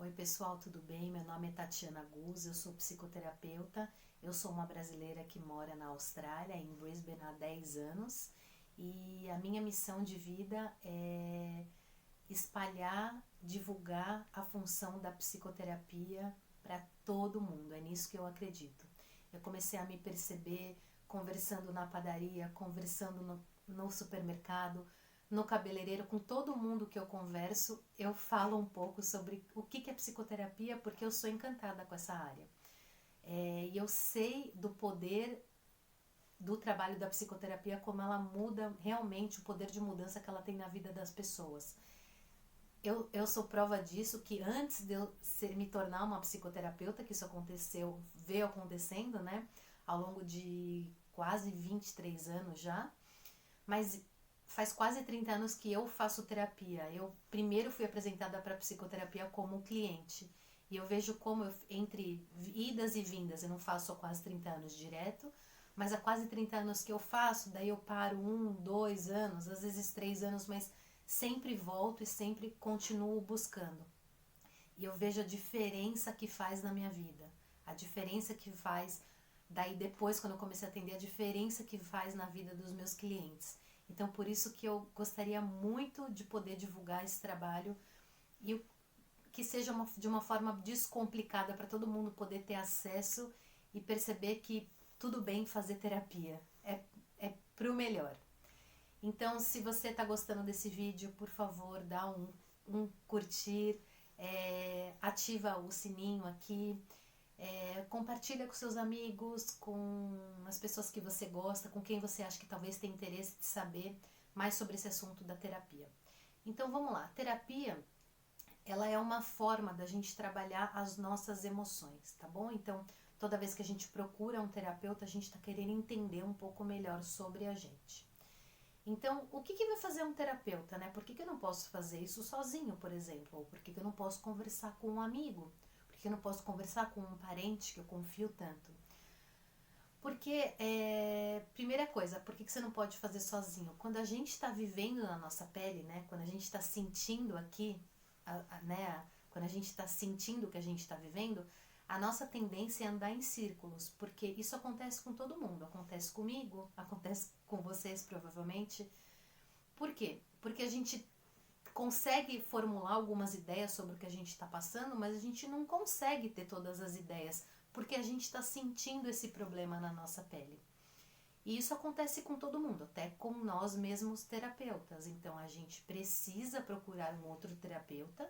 Oi pessoal, tudo bem? Meu nome é Tatiana Guz, eu sou psicoterapeuta, eu sou uma brasileira que mora na Austrália, em Brisbane há 10 anos, e a minha missão de vida é espalhar, divulgar a função da psicoterapia para todo mundo, é nisso que eu acredito. Eu comecei a me perceber conversando na padaria, conversando no supermercado, no cabeleireiro, com todo mundo que eu converso, eu falo um pouco sobre o que é psicoterapia, porque eu sou encantada com essa área. E eu sei do poder do trabalho da psicoterapia, como ela muda realmente o poder de mudança que ela tem na vida das pessoas. Eu sou prova disso, que antes de eu me tornar uma psicoterapeuta, que isso aconteceu, veio acontecendo, né, ao longo de quase 23 anos já, mas faz quase 30 anos que eu faço terapia. Eu primeiro fui apresentada para a psicoterapia como cliente. E eu vejo como entre idas e vindas, eu não faço há quase 30 anos direto, mas há quase 30 anos que eu faço, daí eu paro 1, 2 anos, às vezes 3 anos, mas sempre volto e sempre continuo buscando. E eu vejo a diferença que faz na minha vida, a diferença que faz, daí depois quando eu comecei a atender, a diferença que faz na vida dos meus clientes. Então por isso que eu gostaria muito de poder divulgar esse trabalho e que seja de uma forma descomplicada para todo mundo poder ter acesso e perceber que tudo bem fazer terapia, é pro melhor. Então, se você está gostando desse vídeo, por favor, dá um curtir, ativa o sininho aqui, compartilha com seus amigos, com as pessoas que você gosta, com quem você acha que talvez tenha interesse de saber mais sobre esse assunto da terapia. Então, vamos lá. Terapia, ela é uma forma da gente trabalhar as nossas emoções, tá bom? Então, toda vez que a gente procura um terapeuta, a gente está querendo entender um pouco melhor sobre a gente. Então, o que vai fazer um terapeuta, né? Por que eu não posso fazer isso sozinho, por exemplo? Ou por que eu não posso conversar com um amigo? Por que eu não posso conversar com um parente que eu confio tanto? Porque, primeira coisa, por que você não pode fazer sozinho? Quando a gente está vivendo na nossa pele, né? Quando a gente está sentindo aqui, né? Quando a gente está sentindo o que a gente está vivendo, a nossa tendência é andar em círculos, porque isso acontece com todo mundo, acontece comigo, acontece com vocês provavelmente. Por quê? Porque a gente consegue formular algumas ideias sobre o que a gente está passando, mas a gente não consegue ter todas as ideias, porque a gente está sentindo esse problema na nossa pele. E isso acontece com todo mundo, até com nós mesmos terapeutas. Então a gente precisa procurar um outro terapeuta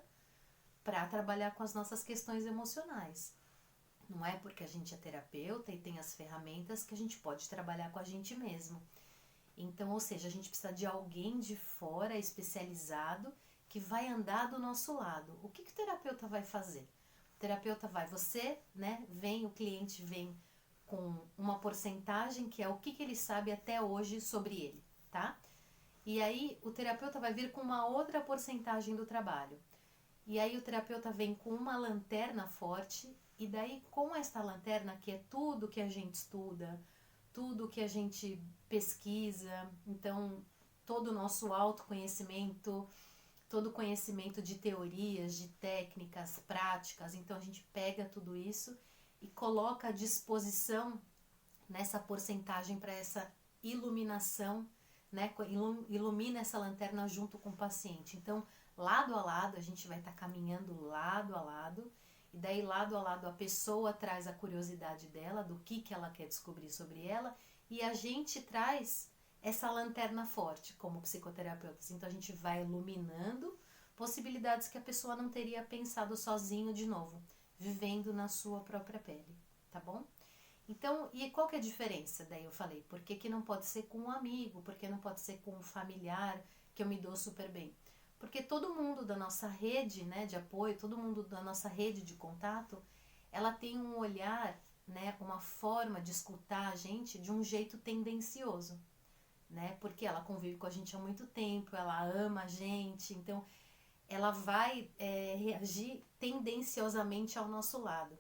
para trabalhar com as nossas questões emocionais. Não é porque a gente é terapeuta e tem as ferramentas que a gente pode trabalhar com a gente mesmo. Então, ou seja, a gente precisa de alguém de fora especializado que vai andar do nosso lado. O que o terapeuta vai fazer? O terapeuta vai, o cliente vem com uma porcentagem que é o que ele sabe até hoje sobre ele, tá? E aí o terapeuta vai vir com uma outra porcentagem do trabalho. E aí o terapeuta vem com uma lanterna forte, e daí com esta lanterna, que é tudo que a gente estuda, tudo que a gente pesquisa, então todo o nosso autoconhecimento, todo o conhecimento de teorias, de técnicas, práticas, então a gente pega tudo isso e coloca à disposição nessa porcentagem para essa iluminação, né? Ilumina essa lanterna junto com o paciente. Então, lado a lado, a gente vai estar caminhando lado a lado, e daí lado a lado a pessoa traz a curiosidade dela, do que ela quer descobrir sobre ela, e a gente traz essa lanterna forte como psicoterapeutas. Então a gente vai iluminando possibilidades que a pessoa não teria pensado sozinho de novo, vivendo na sua própria pele, tá bom? Então, e qual que é a diferença? Daí eu falei, por que não pode ser com um amigo? Por que não pode ser com um familiar que eu me dou super bem? Porque todo mundo da nossa rede, né, de apoio, todo mundo da nossa rede de contato, ela tem um olhar, né, uma forma de escutar a gente de um jeito tendencioso, né? Porque ela convive com a gente há muito tempo, ela ama a gente, então ela vai reagir tendenciosamente ao nosso lado.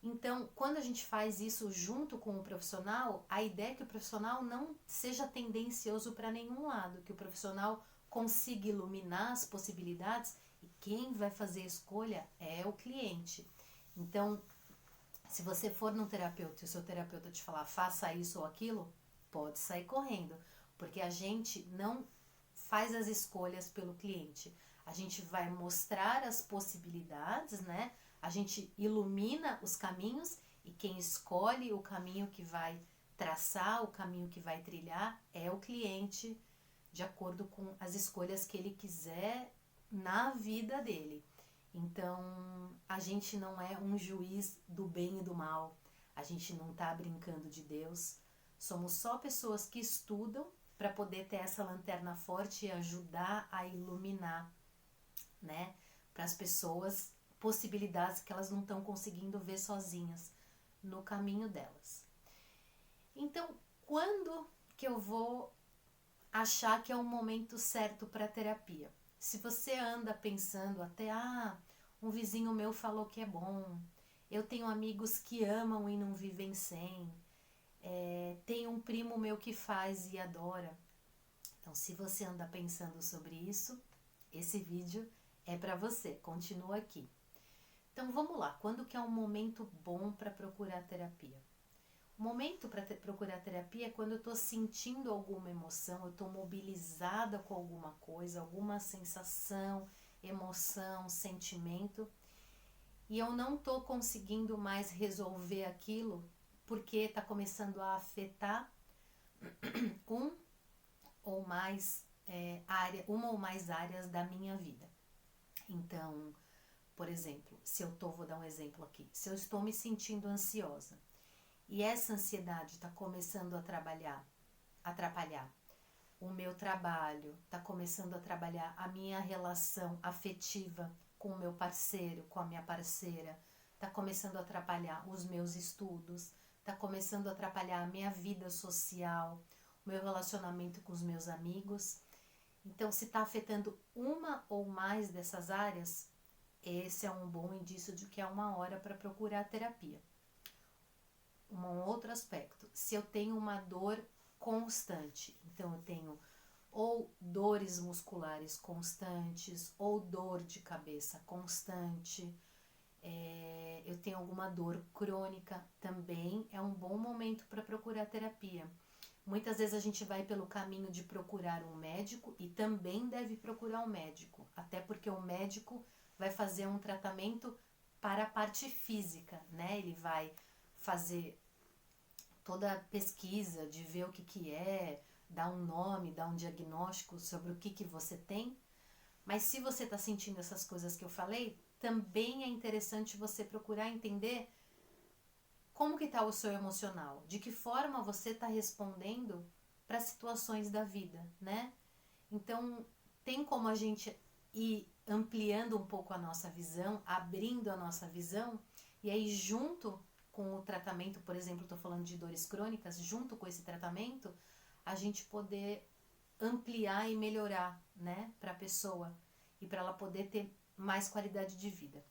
Então, quando a gente faz isso junto com o profissional, a ideia é que o profissional não seja tendencioso para nenhum lado, que o profissional consiga iluminar as possibilidades E quem vai fazer a escolha é o cliente. Então, se você for num terapeuta e o seu terapeuta te falar faça isso ou aquilo, pode sair correndo, porque a gente não faz as escolhas pelo cliente. A gente vai mostrar as possibilidades, né? A gente ilumina os caminhos e quem escolhe o caminho que vai traçar, o caminho que vai trilhar é o cliente, de acordo com as escolhas que ele quiser na vida dele. Então, a gente não é um juiz do bem e do mal, a gente não está brincando de Deus, somos só pessoas que estudam para poder ter essa lanterna forte e ajudar a iluminar, né, para as pessoas possibilidades que elas não estão conseguindo ver sozinhas no caminho delas. Então, quando que eu vou achar que é o momento certo para terapia? Se você anda pensando até, um vizinho meu falou que é bom, eu tenho amigos que amam e não vivem sem, tem um primo meu que faz e adora. Então, se você anda pensando sobre isso, esse vídeo é para você, continua aqui. Então, vamos lá, quando que é um momento bom para procurar terapia? O momento para procurar terapia é quando eu estou sentindo alguma emoção, eu estou mobilizada com alguma coisa, alguma sensação, emoção, sentimento, e eu não estou conseguindo mais resolver aquilo porque está começando a afetar uma ou mais áreas da minha vida. Então, por exemplo, vou dar um exemplo aqui, se eu estou me sentindo ansiosa, e essa ansiedade está começando a atrapalhar o meu trabalho, está começando a trabalhar a minha relação afetiva com o meu parceiro, com a minha parceira, está começando a atrapalhar os meus estudos, está começando a atrapalhar a minha vida social, o meu relacionamento com os meus amigos. Então, se está afetando uma ou mais dessas áreas, esse é um bom indício de que é uma hora para procurar terapia. Um outro aspecto, se eu tenho uma dor constante, então eu tenho ou dores musculares constantes, ou dor de cabeça constante, eu tenho alguma dor crônica, também é um bom momento para procurar terapia. Muitas vezes a gente vai pelo caminho de procurar um médico e também deve procurar um médico, até porque o médico vai fazer um tratamento para a parte física, né? Ele vai fazer toda a pesquisa de ver o que é, dar um nome, dar um diagnóstico sobre o que você tem. Mas se você está sentindo essas coisas que eu falei, também é interessante você procurar entender como que está o seu emocional, de que forma você está respondendo para situações da vida, né? Então, tem como a gente ir ampliando um pouco a nossa visão, abrindo a nossa visão, e aí junto com o tratamento, por exemplo, estou falando de dores crônicas, junto com esse tratamento, a gente poder ampliar e melhorar, né, para a pessoa e para ela poder ter mais qualidade de vida.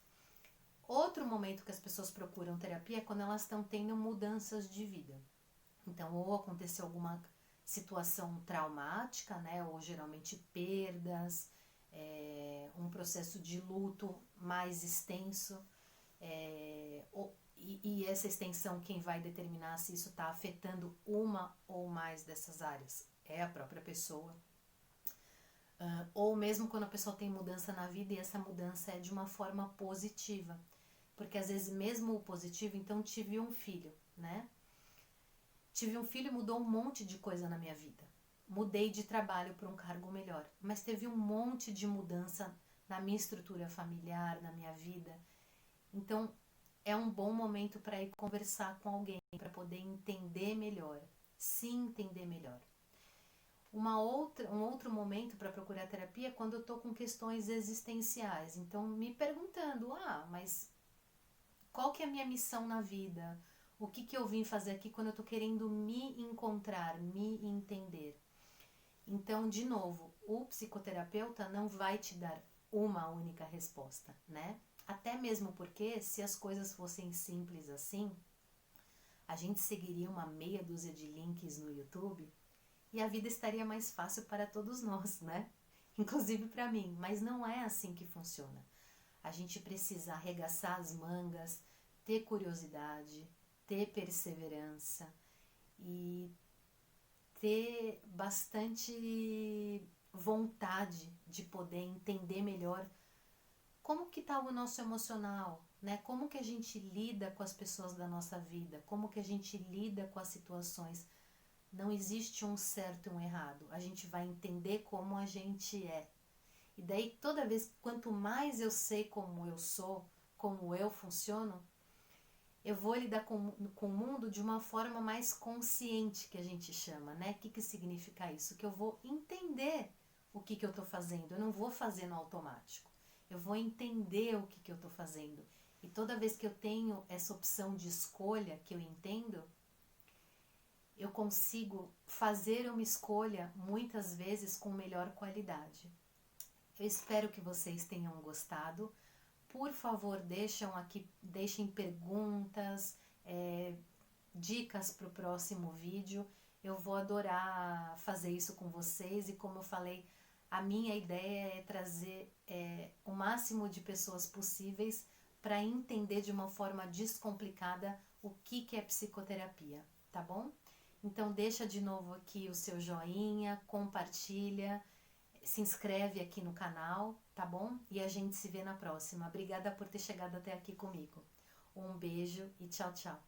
Outro momento que as pessoas procuram terapia é quando elas estão tendo mudanças de vida. Então, ou aconteceu alguma situação traumática, né, ou geralmente perdas, um processo de luto mais extenso, e essa extensão, quem vai determinar se isso está afetando uma ou mais dessas áreas é a própria pessoa. Ou mesmo quando a pessoa tem mudança na vida e essa mudança é de uma forma positiva. Porque às vezes mesmo o positivo, então tive um filho, né? Tive um filho e mudou um monte de coisa na minha vida. Mudei de trabalho para um cargo melhor, mas teve um monte de mudança na minha estrutura familiar, na minha vida. Então, é um bom momento para ir conversar com alguém, para poder entender melhor, se entender melhor. Um outro momento para procurar terapia é quando eu estou com questões existenciais. Então, me perguntando, mas qual que é a minha missão na vida? O que eu vim fazer aqui quando eu estou querendo me encontrar, me entender? Então, de novo, o psicoterapeuta não vai te dar uma única resposta, né? Até mesmo porque, se as coisas fossem simples assim, a gente seguiria uma meia dúzia de links no YouTube e a vida estaria mais fácil para todos nós, né? inclusive para mim, mas não é assim que funciona. A gente precisa arregaçar as mangas, ter curiosidade, ter perseverança e ter bastante vontade de poder entender melhor como que está o nosso emocional, né? Como que a gente lida com as pessoas da nossa vida, como que a gente lida com as situações. Não existe um certo e um errado. A gente vai entender como a gente é. E daí, toda vez, quanto mais eu sei como eu sou, como eu funciono, eu vou lidar com o mundo de uma forma mais consciente, que a gente chama, né? O que significa isso? Que eu vou entender o que eu estou fazendo. Eu não vou fazer no automático. Eu vou entender o que eu estou fazendo. E toda vez que eu tenho essa opção de escolha, que eu entendo, eu consigo fazer uma escolha, muitas vezes, com melhor qualidade. Eu espero que vocês tenham gostado. Por favor, deixem perguntas, dicas para o próximo vídeo. Eu vou adorar fazer isso com vocês e, como eu falei, a minha ideia é trazer o máximo de pessoas possíveis para entender de uma forma descomplicada o que é psicoterapia, tá bom? Então deixa de novo aqui o seu joinha, compartilha, se inscreve aqui no canal, tá bom? E a gente se vê na próxima. Obrigada por ter chegado até aqui comigo. Um beijo e tchau, tchau.